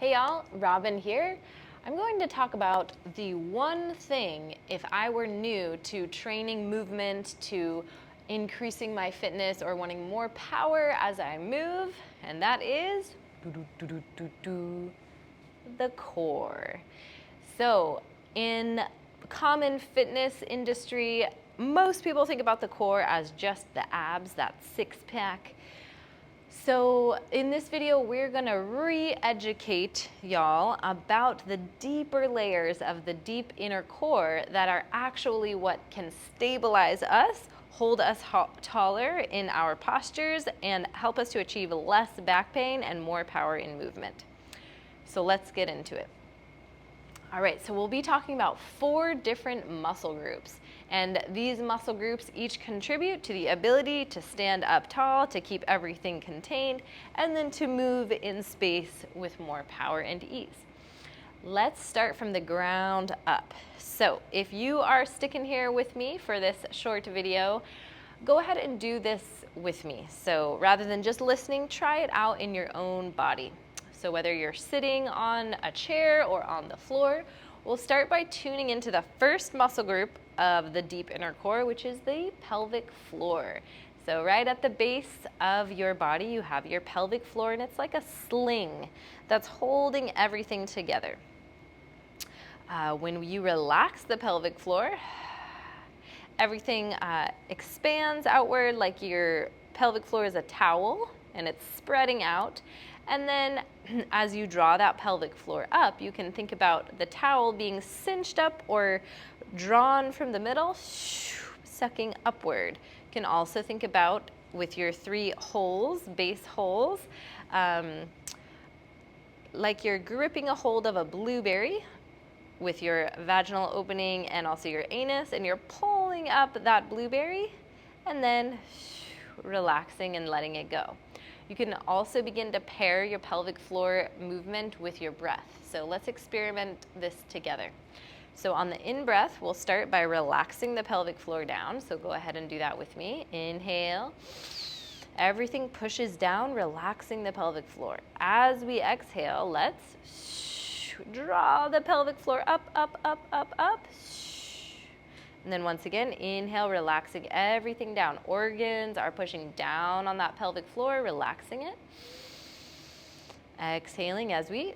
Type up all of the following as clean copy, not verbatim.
Hey y'all, Robin here. I'm going to talk about the one thing if I were new to training movement, to increasing my fitness or wanting more power as I move, and that is the core. So in common fitness industry, most people think about the core as just the abs, that six pack. So in this video, we're gonna re-educate y'all about the deeper layers of the deep inner core that are actually what can stabilize us, hold us taller in our postures, and help us to achieve less back pain and more power in movement. So let's get into it. All right, so we'll be talking about 4 different muscle groups. And these muscle groups each contribute to the ability to stand up tall, to keep everything contained, and then to move in space with more power and ease. Let's start from the ground up. So if you are sticking here with me for this short video, go ahead and do this with me. So rather than just listening, try it out in your own body. So whether you're sitting on a chair or on the floor, we'll start by tuning into the first muscle group of the deep inner core, which is the pelvic floor. So right at the base of your body, you have your pelvic floor, and it's like a sling that's holding everything together. When you relax the pelvic floor, everything expands outward like your pelvic floor is a towel, and it's spreading out. And then as you draw that pelvic floor up, you can think about the towel being cinched up or drawn from the middle, sucking upward. You can also think about with your 3 holes, base holes, like you're gripping a hold of a blueberry with your vaginal opening and also your anus, and you're pulling up that blueberry and then relaxing and letting it go. You can also begin to pair your pelvic floor movement with your breath. So let's experiment this together. So on the in-breath, we'll start by relaxing the pelvic floor down. So go ahead and do that with me. Inhale. Everything pushes down, relaxing the pelvic floor. As we exhale, let's draw the pelvic floor up, up, up, up, up. And then once again, inhale, relaxing everything down. Organs are pushing down on that pelvic floor, relaxing it. Exhaling as we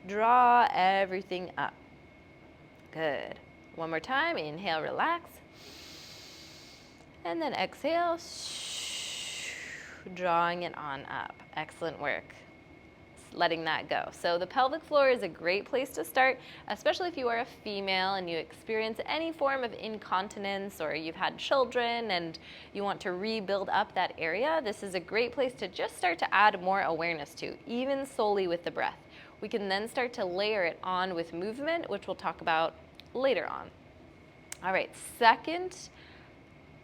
draw everything up. Good. One more time, inhale, relax. And then exhale, drawing it on up. Excellent work. Letting that go. So the pelvic floor is a great place to start, especially if you are a female and you experience any form of incontinence or you've had children and you want to rebuild up that area. This is a great place to just start to add more awareness to, even solely with the breath. We can then start to layer it on with movement, which we'll talk about later on. All right, second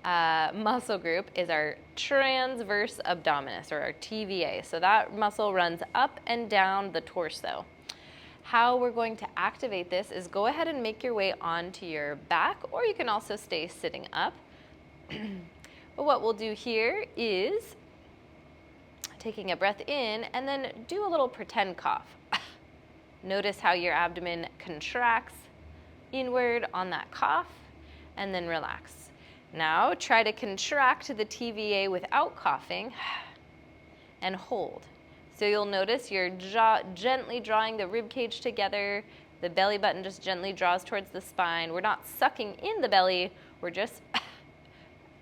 muscle group is our transverse abdominis, or our TVA. So that muscle runs up and down the torso. How we're going to activate this is go ahead and make your way onto your back, or you can also stay sitting up. But what we'll do here is taking a breath in and then do a little pretend cough. Notice how your abdomen contracts inward on that cough, and then relax. Now try to contract the TVA without coughing and hold. So you'll notice your jaw gently drawing the rib cage together. The belly button just gently draws towards the spine. We're not sucking in the belly, we're just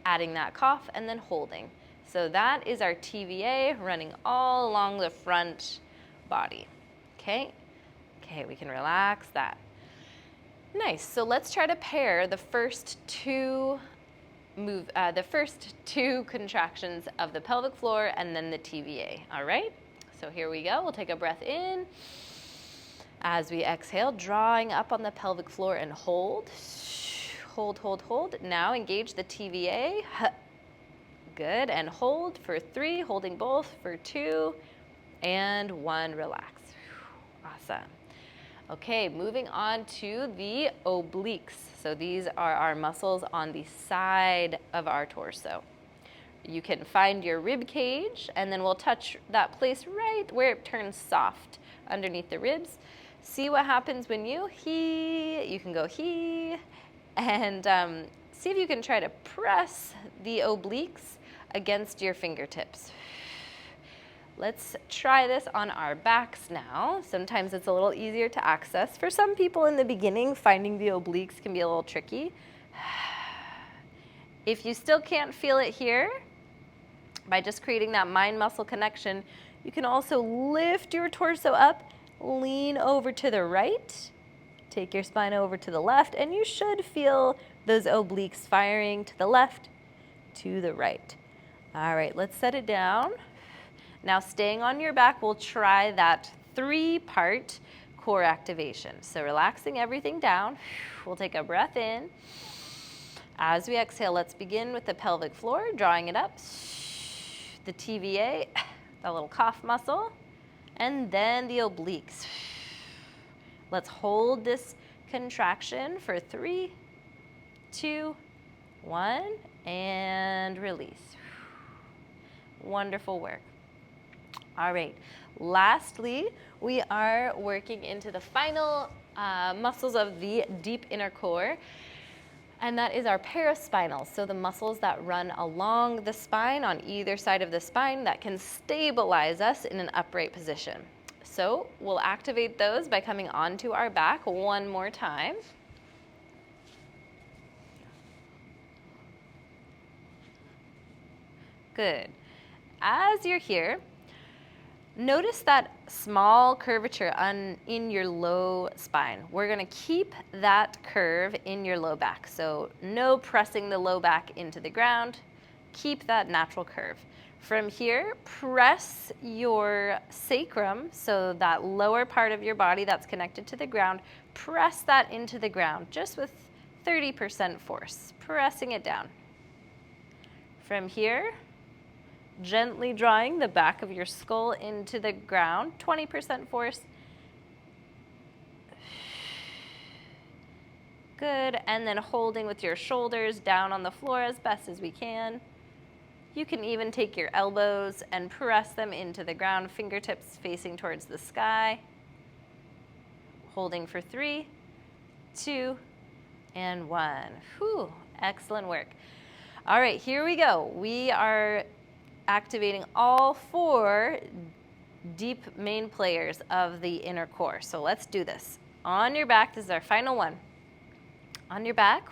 adding that cough and then holding. So that is our TVA running all along the front body. Okay, we can relax that. Nice, so let's try to pair the first two contractions of the pelvic floor and then the TVA, all right? So here we go, we'll take a breath in. As we exhale, drawing up on the pelvic floor and hold. Hold, hold, hold. Now engage the TVA. Good, and hold for 3, holding both for 2, and 1, relax. Awesome. Okay, moving on to the obliques. So these are our muscles on the side of our torso. You can find your rib cage, and then we'll touch that place right where it turns soft underneath the ribs. See what happens when you he. You can go he, and see if you can try to press the obliques against your fingertips. Let's try this on our backs now. Sometimes it's a little easier to access. For some people in the beginning, finding the obliques can be a little tricky. If you still can't feel it here, by just creating that mind-muscle connection, you can also lift your torso up, lean over to the right, take your spine over to the left, and you should feel those obliques firing to the left, to the right. All right, let's set it down. Now, staying on your back, we'll try that 3-part core activation. So relaxing everything down, we'll take a breath in. As we exhale, let's begin with the pelvic floor, drawing it up, the TVA, that little cough muscle, and then the obliques. Let's hold this contraction for 3, 2, 1, and release. Wonderful work. All right, lastly, we are working into the final muscles of the deep inner core, and that is our paraspinal, so the muscles that run along the spine on either side of the spine that can stabilize us in an upright position. So we'll activate those by coming onto our back one more time. Good. As you're here, notice that small curvature in your low spine. We're gonna keep that curve in your low back. So no pressing the low back into the ground. Keep that natural curve. From here, press your sacrum, so that lower part of your body that's connected to the ground, press that into the ground just with 30% force, pressing it down. From here, gently drawing the back of your skull into the ground, 20% force. Good, and then holding with your shoulders down on the floor as best as we can. You can even take your elbows and press them into the ground, fingertips facing towards the sky. Holding for 3, 2, and 1. Whew, excellent work. All right, here we go. We are activating all 4 deep main players of the inner core. So let's do this. On your back, this is our final one. On your back,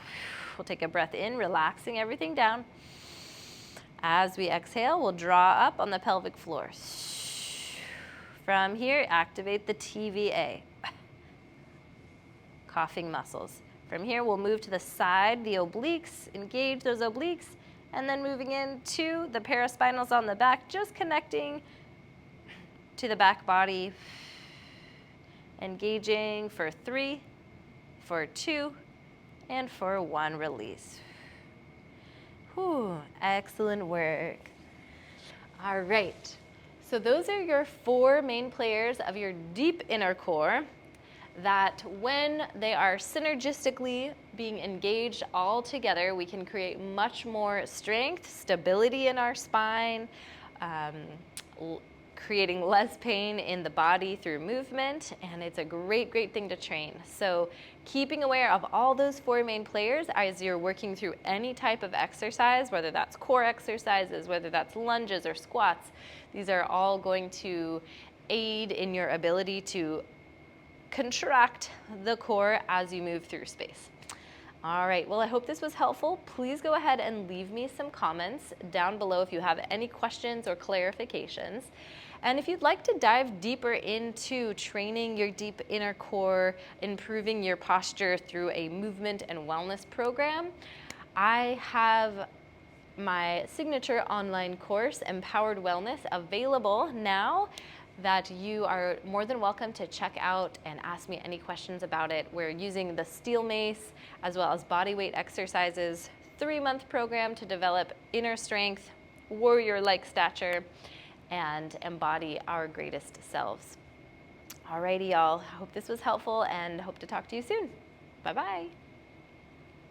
we'll take a breath in, relaxing everything down. As we exhale, we'll draw up on the pelvic floor. From here, activate the TVA, coughing muscles. From here, we'll move to the side, the obliques, engage those obliques, and then moving into the paraspinals on the back, just connecting to the back body, engaging for 3, for 2, and for 1 release. Whew, excellent work. All right, so those are your 4 main players of your deep inner core that when they are synergistically being engaged all together, we can create much more strength, stability in our spine, creating less pain in the body through movement, and it's a great, great thing to train. So keeping aware of all those 4 main players as you're working through any type of exercise, whether that's core exercises, whether that's lunges or squats, these are all going to aid in your ability to contract the core as you move through space. All right, well, I hope this was helpful. Please go ahead and leave me some comments down below if you have any questions or clarifications. And if you'd like to dive deeper into training your deep inner core, improving your posture through a movement and wellness program, I have my signature online course, Empowered Wellness, available now that you are more than welcome to check out and ask me any questions about it. We're using the steel mace as well as body weight exercises, 3-month program to develop inner strength, warrior-like stature, and embody our greatest selves. Alrighty, y'all. I hope this was helpful and hope to talk to you soon. Bye-bye.